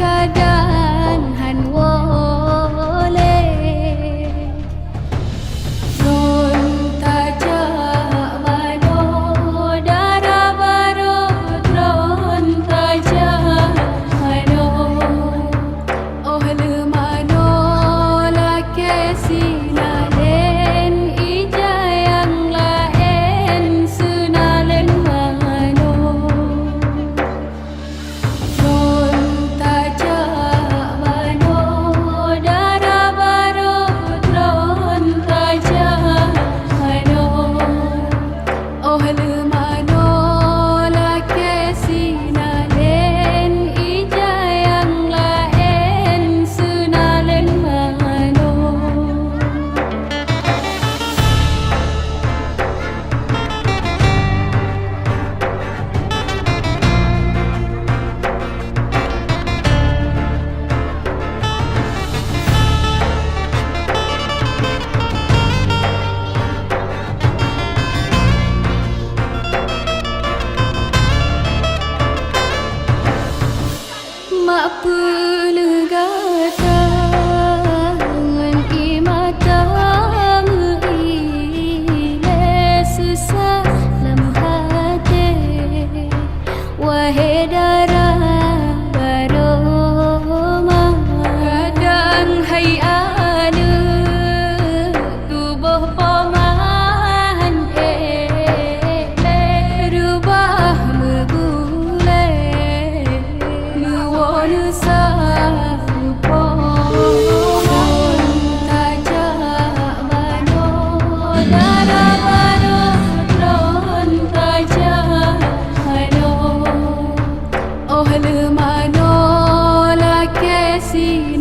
kadang han wole non tajak mano dara baro non tajak mano oh le mano la kesinalen ija yang lain sunalen mano non tajak mano dara baro non tajak mano oh le mano la kesinalen ija yang lain sunalen mano mak pelegata ngan imata ile susah lam hati wahai darah baroma kadang hai anu tubuh pemahan rubah megule nuwun sarupa non tajak mano dara baro non tajak mano oh le mano la kesin